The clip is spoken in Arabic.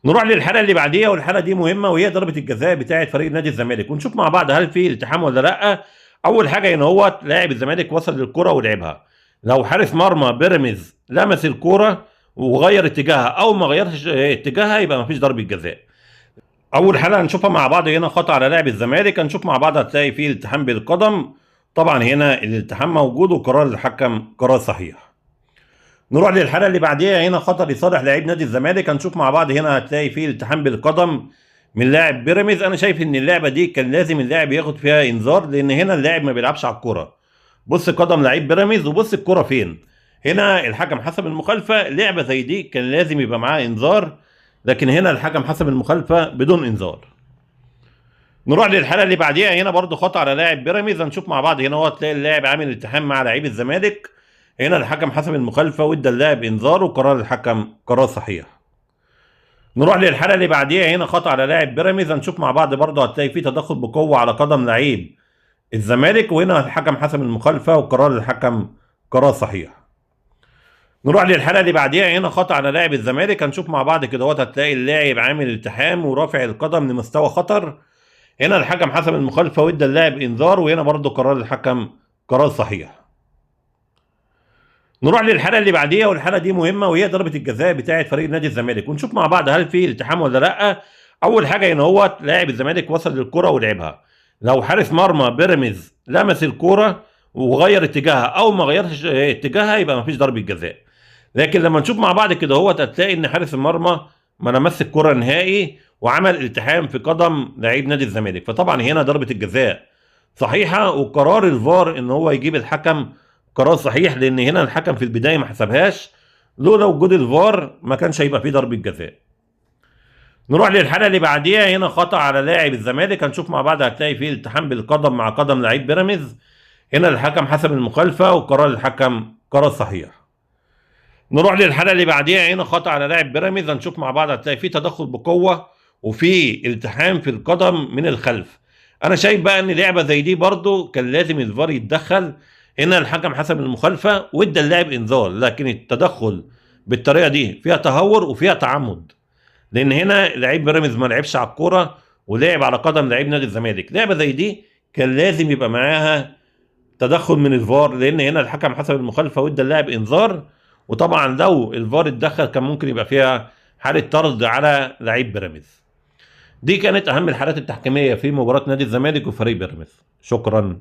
نروح للحلقه اللي بعديها، والحلقه دي مهمه وهي ضربه الجزاء بتاعه فريق نادي الزمالك، ونشوف مع بعض هل في التحام ولا لا. اول حاجه هنا هو لاعب الزمالك وصل للكره ولعبها. لو حارس مرمى بيراميدز لمس الكره وغير اتجاهها او ما غيرش اتجاهها يبقى ما فيش ضربه جزاء. اول حلقه هنشوفها مع بعض هنا خطا على لاعب الزمالك، هنشوف مع بعض هتلاقي فيه التحام بالقدم. طبعا هنا الالتحام موجود وقرار الحكم قرار صحيح. نروح للحلقه اللي بعديها، هنا خطا لصالح لاعب نادي الزمالك، هنشوف مع بعض هنا هتلاقي فيه التحام بالقدم من لاعب بيراميدز. انا شايف ان اللعبه دي كان لازم اللاعب ياخد فيها انذار، لان هنا اللاعب ما بيلعبش على الكره. بص قدم لعيب بيراميدز وبص الكره فين. هنا الحكم حسب المخالفه، لعبه زي دي كان لازم يبقى معاه انذار، لكن هنا الحكم حسب المخالفه بدون انذار. نروح للحلقه اللي بعديها، هنا برضو خطا على لاعب بيراميدز، هنشوف مع بعض هنا هو تلاقي اللاعب عامل التحام مع لعيب الزمالك. هنا الحكم حسب المخالفه وادى اللاعب انذار وقرار الحكم قرار صحيح. نروح للحلقه اللي بعديها، هنا خطا على لاعب بيراميدز، هنشوف مع بعض برضو هتلاقي فيه تدخل بقوه على قدم لعيب الزمالك، وهنا الحكم حسب المخالفه وقرار الحكم قرار صحيح. نروح للحلقه اللي بعديها، هنا خطا على لاعب الزمالك، هنشوف مع بعض كده هتلاقي اللاعب عامل التحام ورافع القدم لمستوى خطر. هنا الحكم حسب المخالفه وادى اللاعب انذار، وهنا برضو قرار الحكم قرار صحيح. نروح للحلقه اللي بعديها، والحلقه دي مهمه وهي ضربه الجزاء بتاعه فريق نادي الزمالك، ونشوف مع بعض هل في التحام ولا لا. اول حاجه هنا هو لاعب الزمالك وصل للكره ولعبها. لو حارس مرمى بيراميدز لمس الكره وغير اتجاهها او ما غيرش اتجاهها يبقى ما فيش ضربه جزاء. لكن لما نشوف مع بعض كده هتلاقي ان حارس المرمى ما لمس الكره نهائي وعمل التحام في قدم لعيب نادي الزمالك، فطبعا هنا ضربه الجزاء صحيحه، وقرار الفار ان هو يجيب الحكم قرار صحيح، لان هنا الحكم في البدايه ما حسبهاش. لولا وجود الفار ما كانش هيبقى فيه ضربه جزاء. نروح للحلقه اللي بعديها، هنا خطا على لاعب الزمالك، هنشوف مع بعض هتلاقي فيه التحام بالقدم مع قدم لعيب بيراميدز. هنا الحكم حسب المخالفه وقرار الحكم قرار صحيح. نروح للحلقه اللي بعديها، هنا خطا على لاعب بيراميدز، هنشوف مع بعض هتلاقي فيه تدخل بقوه وفي التحام في القدم من الخلف. انا شايف بقى ان لعبه زي دي برضو كان لازم الفار يتدخل. هنا الحكم حسب المخالفه وادى اللاعب انذار، لكن التدخل بالطريقه دي فيها تهور وفيها تعمد، لان هنا لعيب بيراميدز ما لعبش على الكوره ولعب على قدم لعيب نادي الزمالك. لعبه زي دي كان لازم يبقى معاها تدخل من الفار، لان هنا الحكم حسب المخالفه وادى اللاعب انذار، وطبعا لو الفار اتدخل كان ممكن يبقى فيها حاله طرد على لعيب بيراميدز. دي كانت اهم الحالات التحكيميه في مباراه نادي الزمالك وفريق بيراميدز. شكرا.